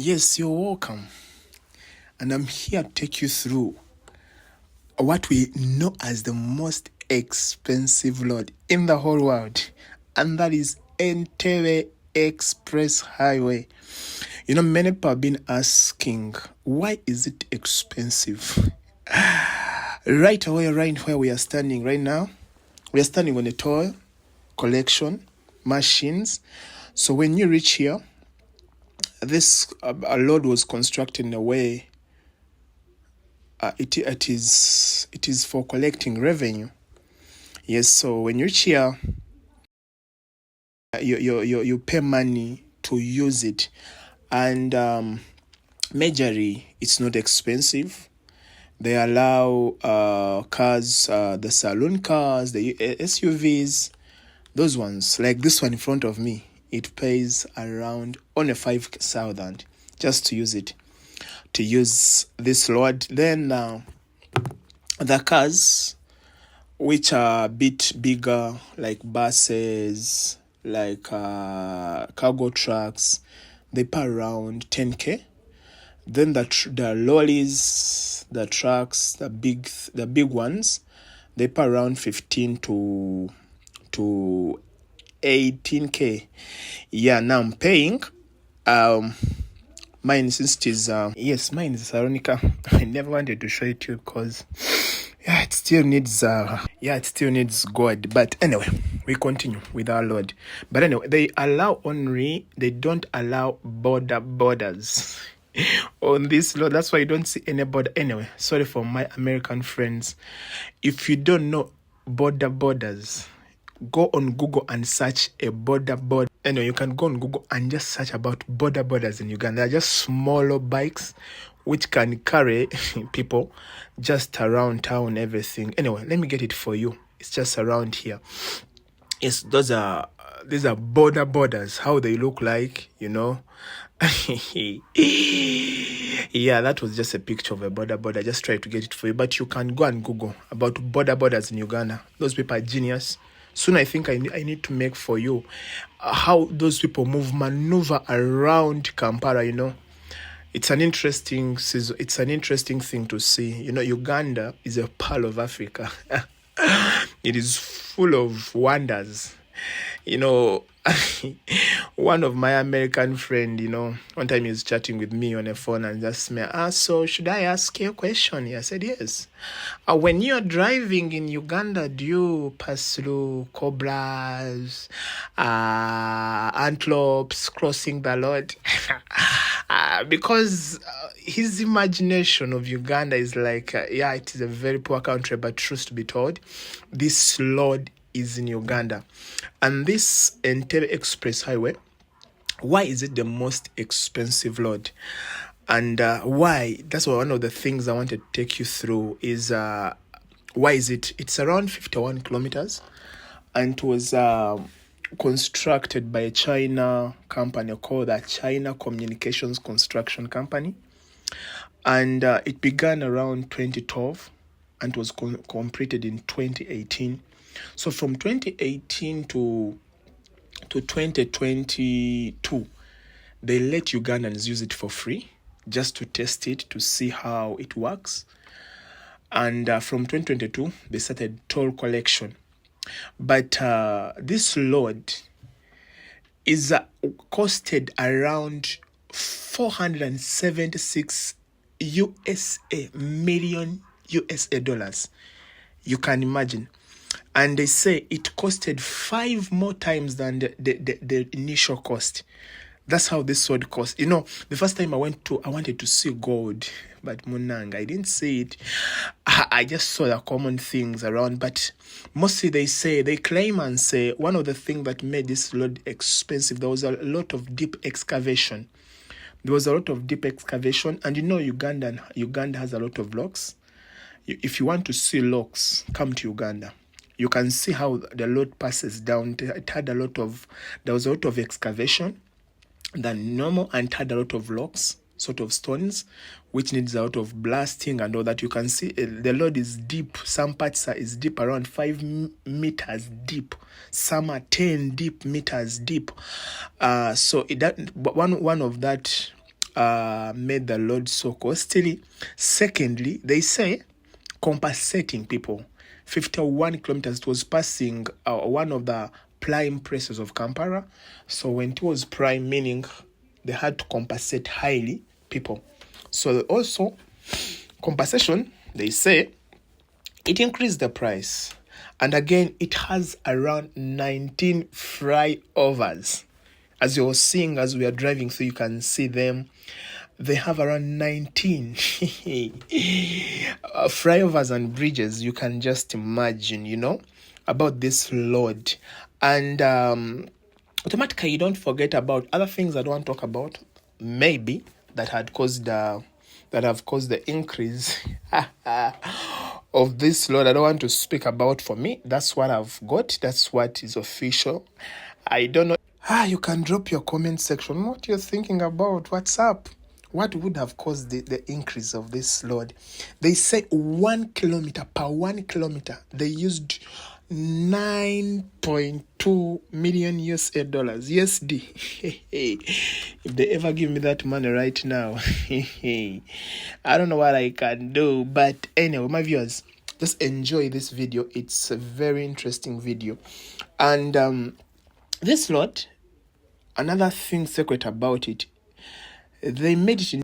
Yes, you're welcome. And I'm here to take you through what we know as the most expensive road in the whole world, and that is Entebbe Express Highway. You know, many people have been asking, why is it expensive? Right away, right where we are standing right now, we are standing on a toll collection machines. So when you reach here, this a road was constructed in a way it is for collecting revenue. Yes, so when you reach here, you pay money to use it, and majorly it's not expensive. They allow cars, the saloon cars, the SUVs, those ones like this one in front of me. It pays around only 5,000 just to use it, to use this road. Then the cars which are a bit bigger, like buses, like cargo trucks, they pay around 10K. Then the lorries, the trucks, the big ones, they pay around 15 to 18K. Yeah, now I'm paying. Mine, since it is yes, mine is Saronica. I never wanted to show it to you because it still needs God. But anyway, we continue with our Lord. But anyway, they don't allow borders on this law. That's why you don't see any border. Anyway, sorry for my American friends. If you don't know borders, go on Google and search a border. Anyway, you can go on Google and just search about borders in Uganda. They're just smaller bikes which can carry people just around town, everything. Anyway, let me get it for you. It's just around here. Yes, these are borders. How they look like, you know. Yeah, that was just a picture of a border. I just tried to get it for you, but you can go and Google about borders in Uganda. Those people are genius. Soon I think I need to make for you how those people maneuver around Kampala, you know. It's an interesting thing to see. You know, Uganda is a pearl of Africa. It is full of wonders. You know, one of my American friend, you know, one time he was chatting with me on a phone and just me, so should I ask you a question? I said, yes. When you're driving in Uganda, do you pass through cobras, antelopes crossing the road? Because his imagination of Uganda is like, it is a very poor country, but truth to be told, this road is in Uganda. And this Entebbe Express Highway, why is it the most expensive road? And why? That's one of the things I wanted to take you through is why is it? It's around 51 kilometers, and it was constructed by a China company called the China Communications Construction Company. And it began around 2012 and was completed in 2018. So from 2018 to 2022, they let Ugandans use it for free just to test it, to see how it works. And from 2022, they started toll collection. But this road is costed around 476 million USA dollars. You can imagine. And they say it costed 5 more times than the initial cost. That's how this road cost. You know, the first time I wanted to see gold, but Munanga, I didn't see it. I just saw the common things around, but mostly they claim and say one of the things that made this road expensive, there was a lot of deep excavation. And you know, Uganda has a lot of locks. If you want to see locks, come to Uganda. You can see how the road passes down. There was a lot of excavation than normal, and had a lot of rocks, sort of stones, which needs a lot of blasting and all that. You can see the road is deep. Some parts is deep, around 5 meters deep. Some are 10 meters deep. So one of that made the load so costly. Secondly, they say compensating people. 51 kilometers, it was passing one of the prime places of Kampala. So when it was prime, meaning they had to compensate highly people. So also compensation, they say it increased the price. And again, it has around 19 flyovers. As you're seeing, as we are driving through, you can see them. They have around 19 flyovers and bridges. You can just imagine, about this load. And automatically, you don't forget about other things I don't want to talk about, maybe, that have caused the increase of this load. I don't want to speak about for me. That's what I've got. That's what is official. I don't know. You can drop your comment section what you're thinking about. What's up? What would have caused the increase of this load? They say 1 kilometer per 1 kilometer, they used 9.2 million USA dollars, USD. If they ever give me that money right now, I don't know what I can do. But anyway, my viewers, just enjoy this video. It's a very interesting video. And this load, another thing secret about it, they made it in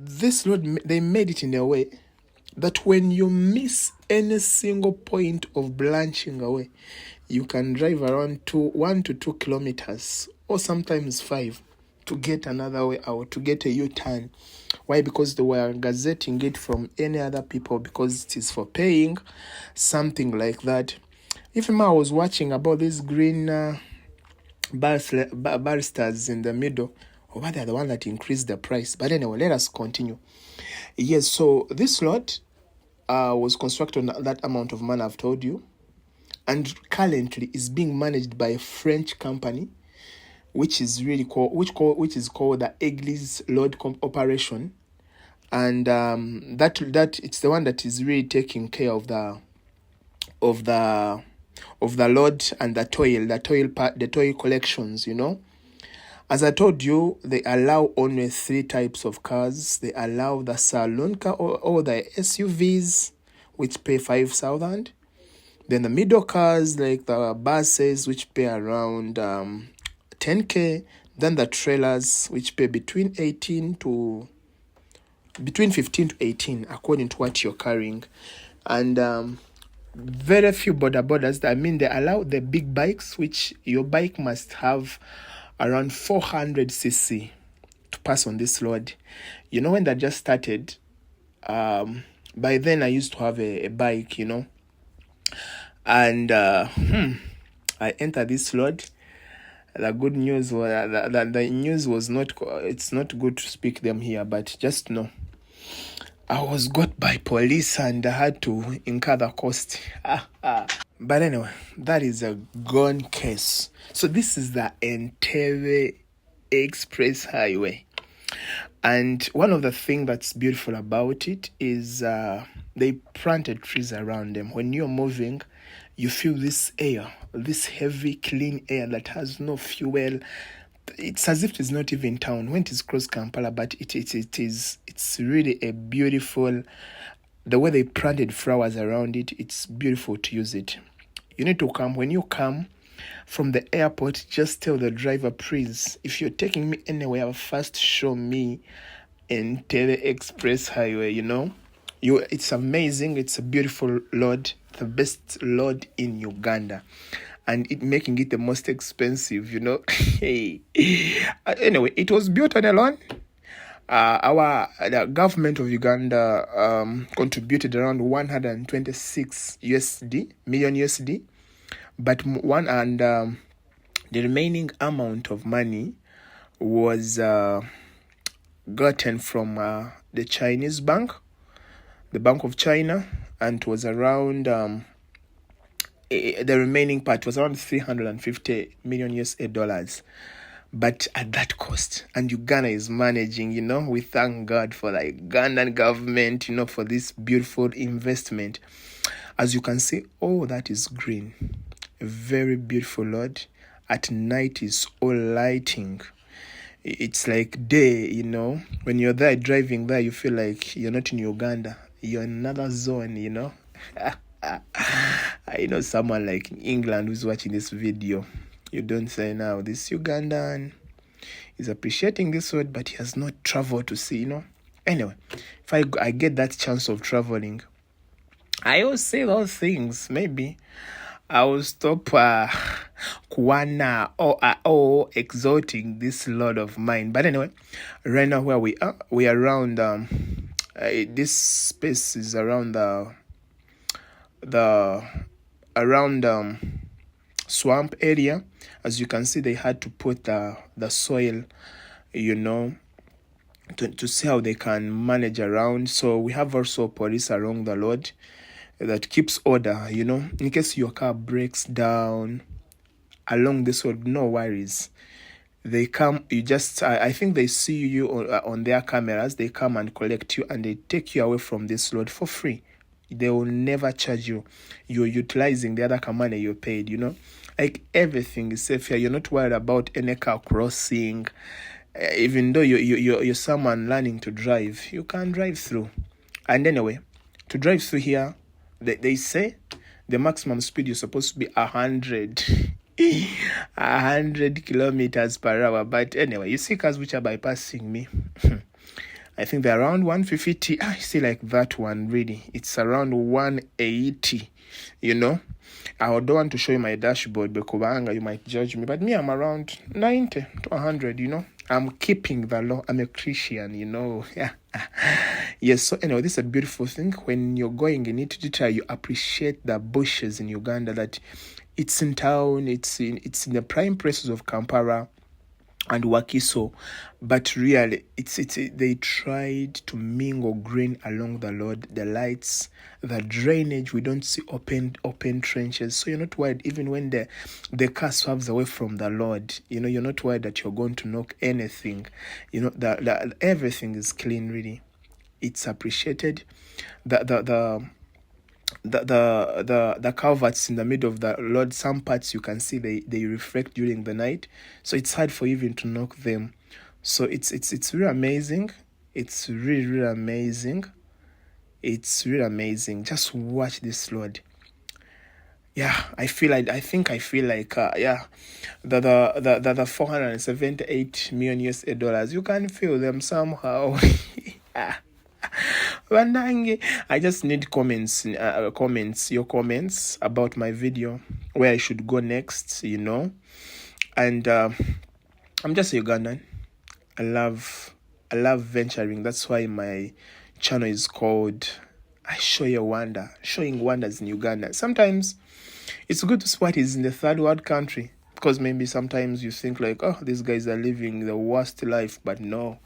a way that when you miss any single point of branching away, you can drive around 1 to 2 kilometers or sometimes 5 to get another way out, to get a U-turn. Why? Because they were gazetting it from any other people, because it is for paying, something like that. Even I was watching about these green barristers in the middle, or they're the one that increased the price. But anyway, let us continue. Yes, so this lot was constructed on that amount of money I've told you, and currently is being managed by a French company, which is really called the Eglis Load Operation, and that it's the one that is really taking care of the load and the toil collections. As I told you, they allow only 3 types of cars. They allow the saloon car or the SUVs, which pay 5,000. Then the middle cars, like the buses, which pay around 10K. Then the trailers, which pay between 15 to 18, according to what you're carrying. And very few borders. I mean, they allow the big bikes, which your bike must have around 400cc to pass on this load. When that just started, by then I used to have a bike, and I entered this load. The good news was that the news was not, it's not good to speak them here, but just know I was got by police and I had to incur the cost. But anyway, that is a gone case. So this is the Entebbe Express Highway. And one of the things that's beautiful about it is they planted trees around them. When you're moving, you feel this air, this heavy, clean air that has no fuel. It's as if it's not even town when it is cross Kampala, but it's really a beautiful, the way they planted flowers around it, it's beautiful to use it. You need to come. When you come from the airport, just tell the driver, please, if you're taking me anywhere, first show me Entebbe Express Highway, It's amazing. It's a beautiful load, the best load in Uganda. And it making it the most expensive, Anyway, it was built on a loan. The government of Uganda contributed around 126 million USD, but the remaining amount of money was gotten from the Chinese bank, the Bank of China, and it was around the remaining part was around 350 million USA dollars. But at that cost, and Uganda is managing, we thank God for the Ugandan government, for this beautiful investment. As you can see, all that is green. A very beautiful load. At night is all lighting. It's like day, when you're there driving there, you feel like you're not in Uganda, you're in another zone, I know someone like in England who's watching this video. You don't say now, this Ugandan is appreciating this word, but he has not traveled to see, Anyway, if I get that chance of traveling, I will say those things. Maybe I will stop Kwana or exalting this Lord of mine. But anyway, right now where we are around this space is around the around swamp area. As you can see, they had to put the soil, to see how they can manage around. So we have also police along the road that keeps order, in case your car breaks down along this road, no worries. They come, I think they see you on their cameras. They come and collect you and they take you away from this road for free. They will never charge you. You're utilizing the other car money you paid, Like everything is safe here. You're not worried about any car crossing. Even though you're someone learning to drive, you can drive through. And anyway, to drive through here, they say the maximum speed you're supposed to be 100 kilometers per hour. But anyway, you see cars which are bypassing me. I think they're around 150. I see like that one really. It's around 180, I don't want to show you my dashboard because you might judge me. But me, I'm around 90 to 100, I'm keeping the law. I'm a Christian, Yeah. Yes, so anyway, this is a beautiful thing. When you're going in Itutita, you appreciate the bushes in Uganda, that it's in town, it's in the prime places of Kampala and Wakiso, but really they tried to mingle green along the road, the lights, the drainage. We don't see open trenches, so you're not worried even when the car swerves away from the road. You're not worried that you're going to knock anything. The everything is clean. Really, it's appreciated. The culverts in the middle of the road, some parts you can see they reflect during the night, so it's hard for you even to knock them. So it's really amazing. It's really amazing. It's really amazing. Just watch this road. Yeah, I feel like the 478 million USA dollars, you can feel them somehow. I just need comments, your comments about my video, where I should go next, and I'm just a Ugandan. I love venturing. That's why my channel is called showing wonders in Uganda. Sometimes it's good to see what is in the third world country, because maybe sometimes you think like, oh, these guys are living the worst life, but no,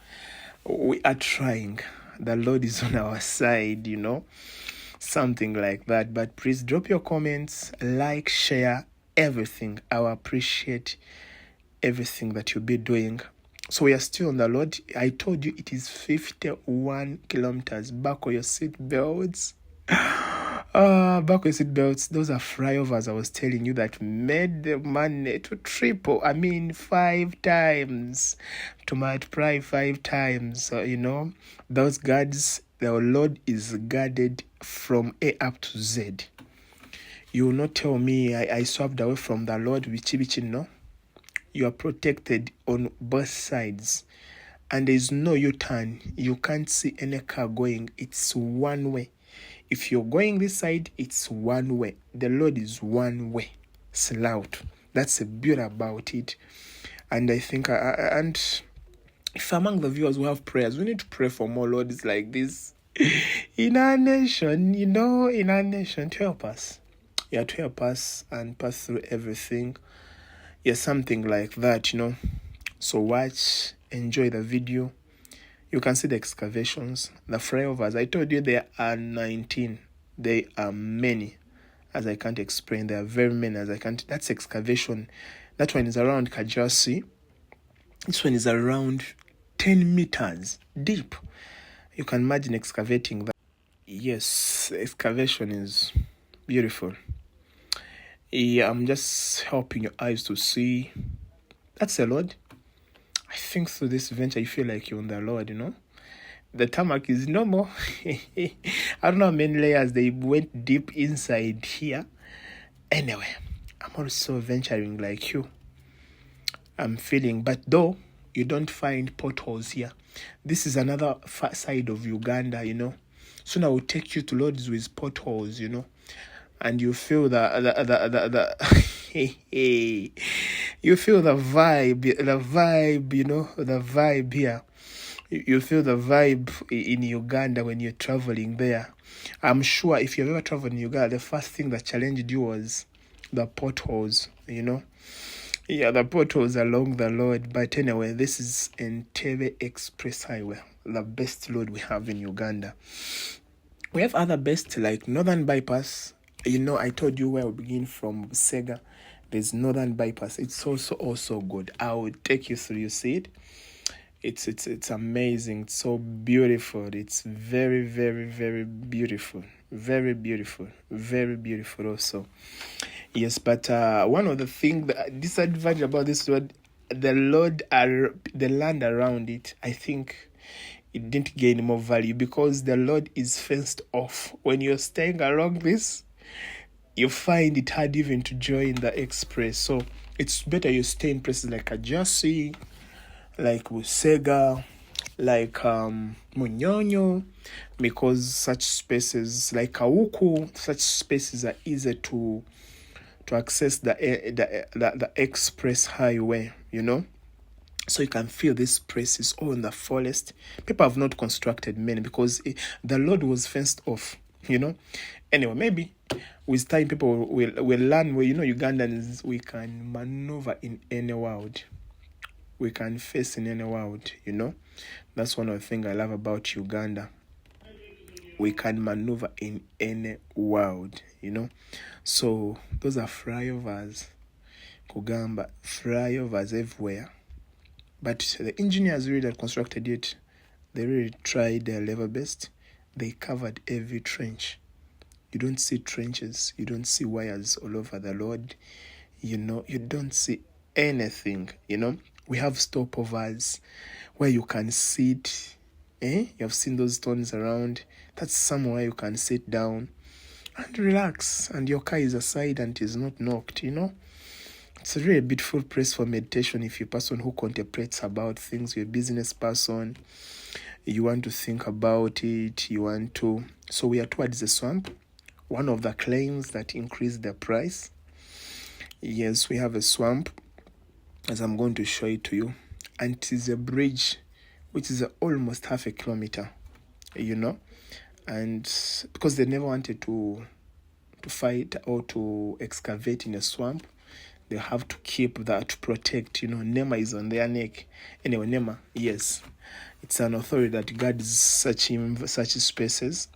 we are trying. The Lord is on our side, something like that. But please drop your comments, like, share, everything. I will appreciate everything that you'll be doing. So we are still on the road. I told you it is 51 kilometers. Buckle your seat belts. Buckle your seat belts. Those are flyovers I was telling you that made the money to triple. 5 times. To multiply 5 times. Those guards, the Lord is guarded from A up to Z. You will not tell me I swerved away from the Lord. Bichi, no. You are protected on both sides. And there is no U-turn. You can't see any car going. It's one way. If you're going this side, it's one way. The Lord is one way. Slout. That's the beauty about it. And I think, and if among the viewers who have prayers, we need to pray for more Lords like this in our nation, in our nation, to help us. Yeah, to help us and pass through everything. Yeah, something like that, So watch, enjoy the video. You can see the excavations, the flyovers. I told you there are 19. They are many, as I can't explain. There are very many, as I can't. That's excavation. That one is around Kajasi. This one is around 10 meters deep. You can imagine excavating that. Yes, excavation is beautiful. Yeah, I'm just helping your eyes to see. That's the Lord. I think through this venture, you feel like you're on the Lord, The tarmac is normal. I don't know how many layers they went deep inside here. Anyway, I'm also venturing like you. I'm feeling, but though you don't find potholes here, this is another side of Uganda, Soon I will take you to Lords with potholes, and you feel the you feel the vibe, the vibe here. You feel the vibe in Uganda when you're traveling there. I'm sure if you've ever traveled in Uganda, the first thing that challenged you was the potholes, Yeah, the potholes along the road. But anyway, this is Entebbe Express Highway, the best road we have in Uganda. We have other best like Northern Bypass. I told you where we begin from Busega. There's Northern Bypass. It's also good. I will take you through. You see it? It's amazing. It's so beautiful. It's very, very, very beautiful. Very beautiful. Very beautiful also. Yes, but one of the things, the disadvantage about this road, the land around it, I think it didn't gain more value because the road is fenced off. When you're staying along this, you find it hard even to join the express. So it's better you stay in places like Kajasi, like Busega, like Munyonyo, because such spaces like Kauku, such spaces are easy to access the express highway, So you can feel this place is all in the forest. People have not constructed many because the road was fenced off, Anyway, maybe with time people will learn where, Ugandans, we can maneuver in any world. We can face in any world, That's one of the things I love about Uganda. We can maneuver in any world, So those are flyovers, Kugamba, flyovers everywhere. But the engineers really that constructed it, they really tried their level best. They covered every trench. You don't see trenches. You don't see wires all over the road. You don't see anything, We have stopovers where you can sit. You have seen those stones around. That's somewhere you can sit down and relax. And your car is aside and is not knocked, It's a really beautiful place for meditation if you're a person who contemplates about things, you're a business person, you want to think about it, So we are towards the swamp. One of the claims that increased the price. Yes, we have a swamp, as I'm going to show it to you. And it is a bridge, which is almost half a kilometer, And because they never wanted to fight or to excavate in a swamp, they have to keep that to protect, NEMA is on their neck. Anyway, NEMA, yes, it's an authority that guards such spaces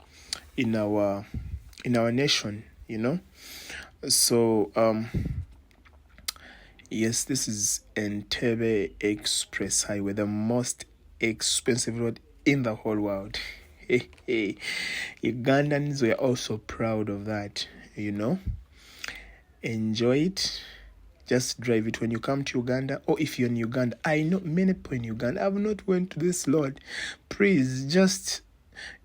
in our nation, So, yes, this is Entebbe Express Highway, the most expensive road in the whole world. Ugandans were also proud of that, Enjoy it. Just drive it when you come to Uganda, or if you're in Uganda. I know many people in Uganda have not went to this road. Please, just,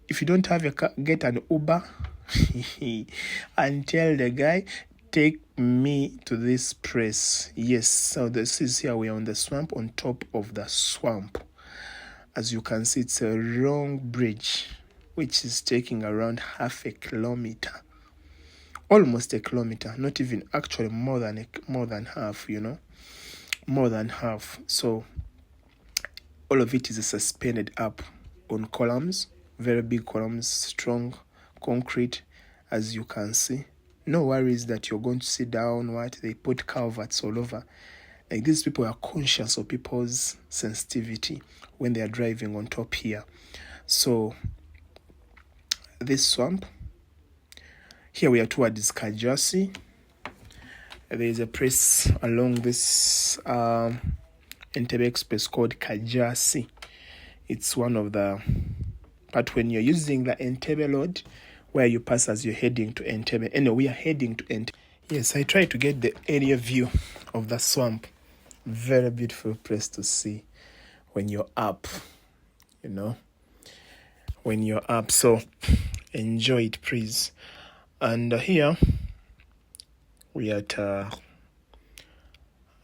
if you don't have a car, get an Uber and tell the guy, take me to this place. Yes, so this is here. We are on the swamp, on top of the swamp. As you can see, it's a long bridge, which is taking around half a kilometer. Almost a kilometer, not even, actually more than half, more than half. So all of it is suspended up on columns, very big columns, strong concrete, as you can see. No worries that you're going to sit down. They put culverts all over. Like, these people are conscious of people's sensitivity when they are driving on top here. So this swamp, here we are towards Kajasi. There is a place along this Entebbe Express called Kajasi. It's one of the, but when you're using the Entebbe road, where you pass as you're heading to Entebbe. Anyway, we are heading to Entebbe. Yes, I tried to get the area view of the swamp. Very beautiful place to see. when you're up, you know, when you're up. So enjoy it, please. And here we at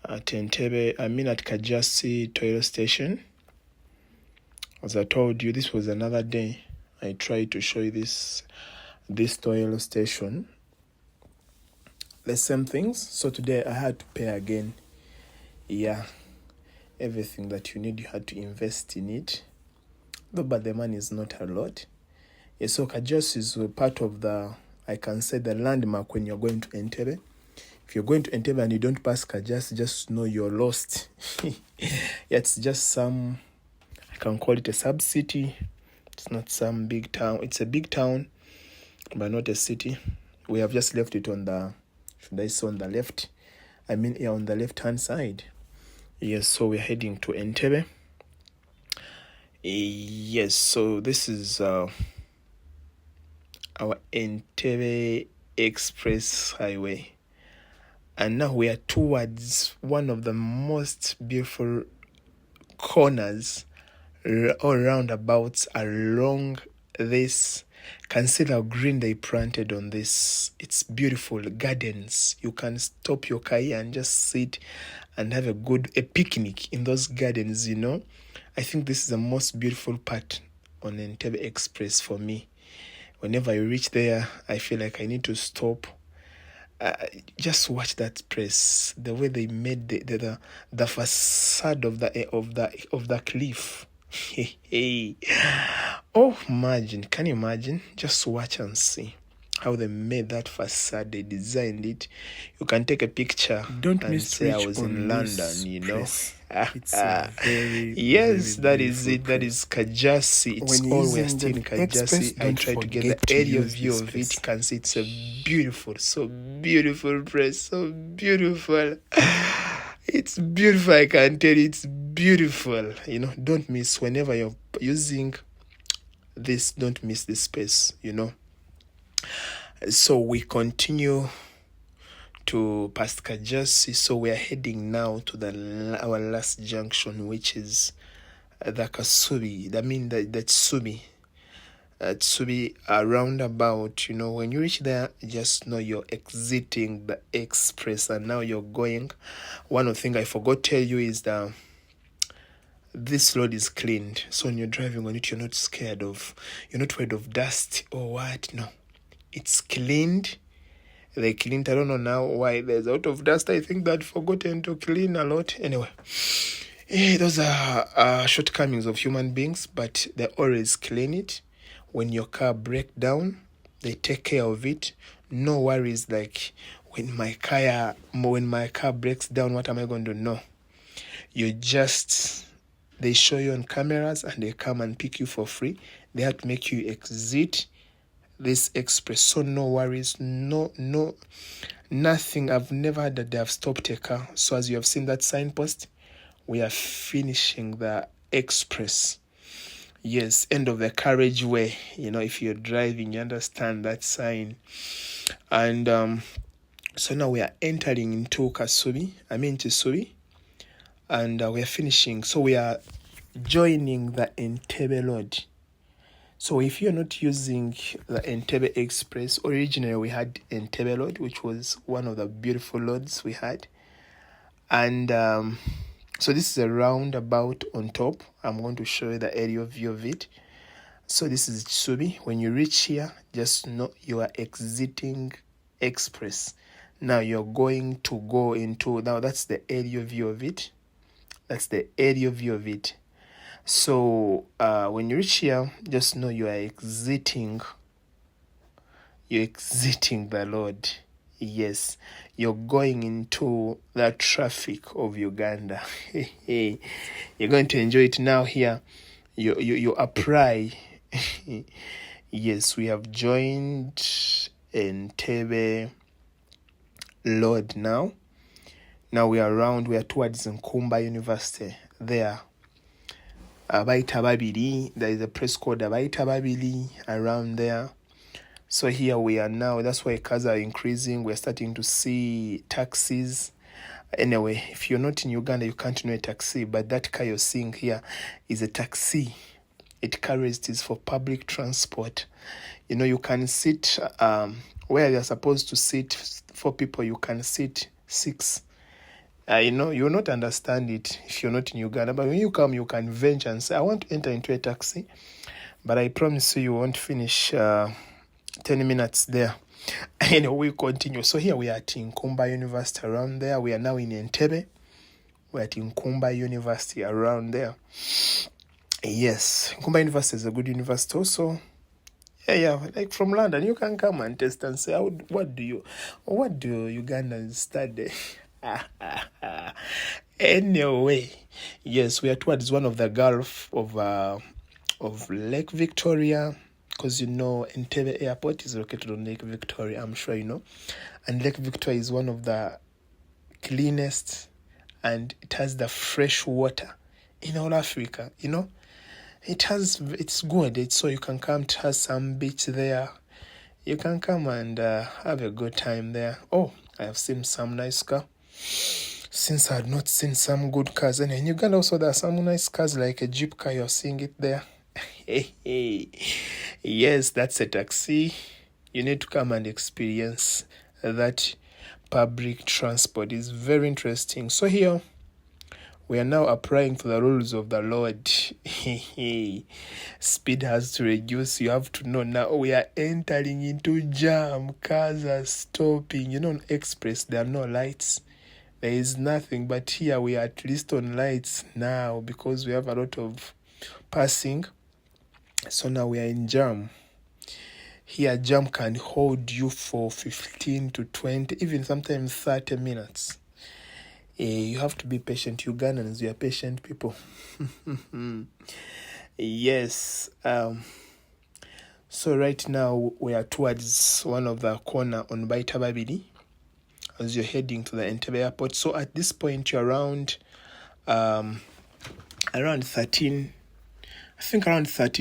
Entebbe, at Kajasi Toyota Station. As I told you, this was another day. I tried to show you this Toyota Station. The same things. So today I had to pay again. Yeah, everything that you need, you had to invest in it. Though, but the money is not a lot. Yeah, so Kajasi is part of the, I can say, the landmark when you're going to Entebbe. If you're going to Entebbe and you don't pass Kajasi, just know you're lost. Yeah, it's just some, I can call it a sub-city. It's not some big town. It's a big town, but not a city. We have just left it on the, should I say on the left? Here on the left-hand side. Yes, so we're heading to Entebbe. Yes, so this is our Entebbe Express Highway. And now we are towards one of the most beautiful corners or roundabouts along this. Consider how green they planted on this. It's beautiful gardens. You can stop your car here and just sit and have a picnic in those gardens, I think this is the most beautiful part on Entebbe Express for me. Whenever I reach there, I feel like I need to stop. Just watch that place. The way they made the facade of the cliff. Hey. Oh, can you imagine? Just watch and see how they made that facade. They designed it. You can take a picture. Don't miss say I was in London, It's very, yes, very that is it. That is Kajasi. It's when always still in Kajasi. I try to get the area view of it. You can see it's a so beautiful place. So beautiful. It's beautiful. I can tell you, it's beautiful. Don't miss whenever you're using this. Don't miss this space. So we continue to past Kajasi. So we are heading now to our last junction, which is the Kasubi. The Tsubi. Tsubi roundabout. When you reach there, just know you're exiting the express, and now you're going. One of the things I forgot to tell you is that this road is cleaned. So when you're driving on it, you're not worried of dust or what. No, it's cleaned. They cleaned. I don't know now why there's a lot of dust. I think they'd forgotten to clean a lot. Anyway, those are shortcomings of human beings, but they always clean it. When your car breaks down, they take care of it. No worries like when my car breaks down, what am I going to do? No. They show you on cameras and they come and pick you for free. They have to make you exit this express. So no worries, no, nothing. I've never heard that they have stopped a car. So as you have seen that signpost, we are finishing the express. Yes, end of the carriageway. If you're driving, you understand that sign. And so now we are entering into Tsubi, and we are finishing. So we are joining the Entebbe Road. So if you're not using the Entebbe Express, originally we had Entebbe Road, which was one of the beautiful roads we had. And so this is a roundabout on top. I'm going to show you the aerial view of it. So this is Tsubi. When you reach here, just know you are exiting express. Now you're going to go into, now that's the aerial view of it. So when you reach here, just know you are exiting. You're exiting the road. Yes, you're going into the traffic of Uganda. You're going to enjoy it now. Here, you apply. Yes, we have joined Entebbe Road now. Now we are towards Nkumba University. There, Abaita Babili. There is a place called Abaita Babili around there. So here we are now. That's why cars are increasing. We're starting to see taxis Anyway, if you're not in Uganda, you can't know a taxi, but that car you're seeing here is a taxi. It carries this for public transport. You know, you can sit where you're supposed to sit 4 people, you can sit 6. You know, you'll not understand it if you're not in Uganda, but when you come, you can venture and say, I want to enter into a taxi, but I promise you won't finish 10 minutes there. Anyway, we continue. So here we are at Nkumba University around there. We are now in Entebbe. We're at Nkumba University around there. Yes, Nkumba University is a good university also. Yeah, like from London, you can come and test and say, what do Ugandans study? Anyway, yes, we are towards one of the Gulf of Lake Victoria, because you know Entebbe Airport is located on Lake Victoria, I'm sure you know. And Lake Victoria is one of the cleanest, and it has the fresh water in all Africa, you know. It's good. So you can come to have some beach there. You can come and have a good time there. Oh, I have seen some nice car. Since I had not seen some good cars. And in Uganda also there are some nice cars like a Jeep car. You're seeing it there. Yes, that's a taxi. You need to come and experience that public transport. It's very interesting. So here, we are now applying to the rules of the Lord. Speed has to reduce. You have to know now we are entering into jam. Cars are stopping. You know, on express, there are no lights. There is nothing. But here we are at least on lights now because we have a lot of passing. So now we are in jam. Here, jam can hold you for 15 to 20, even sometimes 30 minutes. You have to be patient. Ugandans, we are patient people. Yes. So right now we are towards one of the corner on Baitababili as you're heading to the Entebbe airport. So at this point you're around 13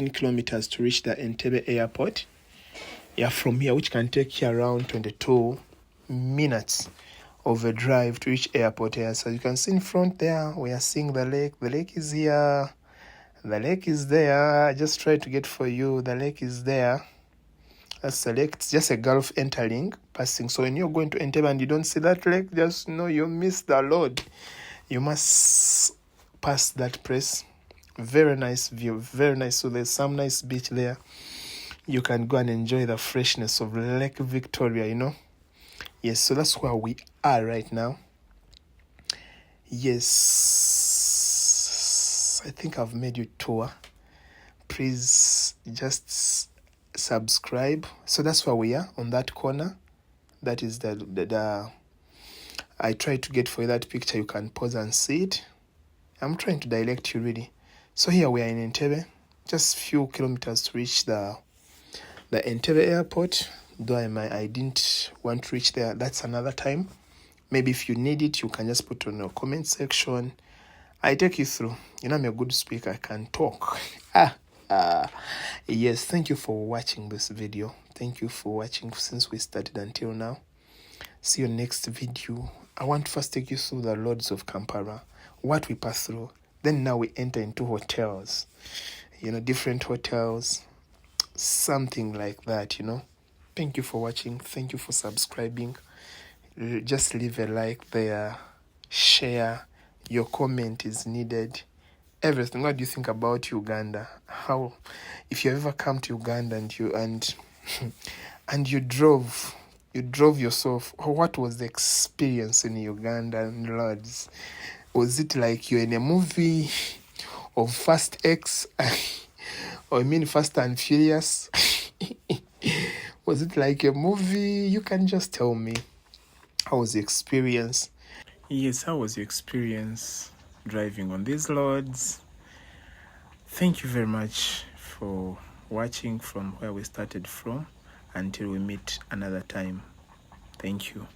kilometers to reach the Entebbe airport. Yeah, from here, which can take you around 22 minutes of a drive to reach airport here. So you can see in front there, we are seeing the lake. The lake is here. The lake is there. I just tried to get for you. The lake is there. That's the lake. It's just a gulf entering, passing. So when you're going to Entebbe and you don't see that lake, just know you missed the Lord. You must pass that place. Very nice view. Very nice. So there's some nice beach there. You can go and enjoy the freshness of Lake Victoria, you know. Yes, so that's where we are right now. Yes, I think I've made you tour. Please just subscribe. So that's where we are, on that corner. That is the I tried to get for you that picture. You can pause and see it. I'm trying to direct you really. So here we are in Entebbe. Just few kilometers to reach the Entebbe airport. Though I didn't want to reach there. That's another time. Maybe if you need it, you can just put on your comment section. I take you through. You know, I'm a good speaker. I can talk. Yes, thank you for watching this video. Thank you for watching since we started until now. See you next video. I want to first take you through the Lords of Kampala, what we pass through. Then now we enter into hotels. You know, different hotels. Something like that, you know. Thank you for watching. Thank you for subscribing. Just leave a like there. Share. Your comment is needed. Everything. What do you think about Uganda? How, if you ever come to Uganda and you drove yourself, what was the experience in Uganda, Lords? Was it like you're in a movie of Fast X? Or I mean Fast and Furious? Was it like a movie? You can just tell me. How was the experience? Yes, how was your experience driving on these Lords? Thank you very much for watching from where we started from until we meet another time. Thank you.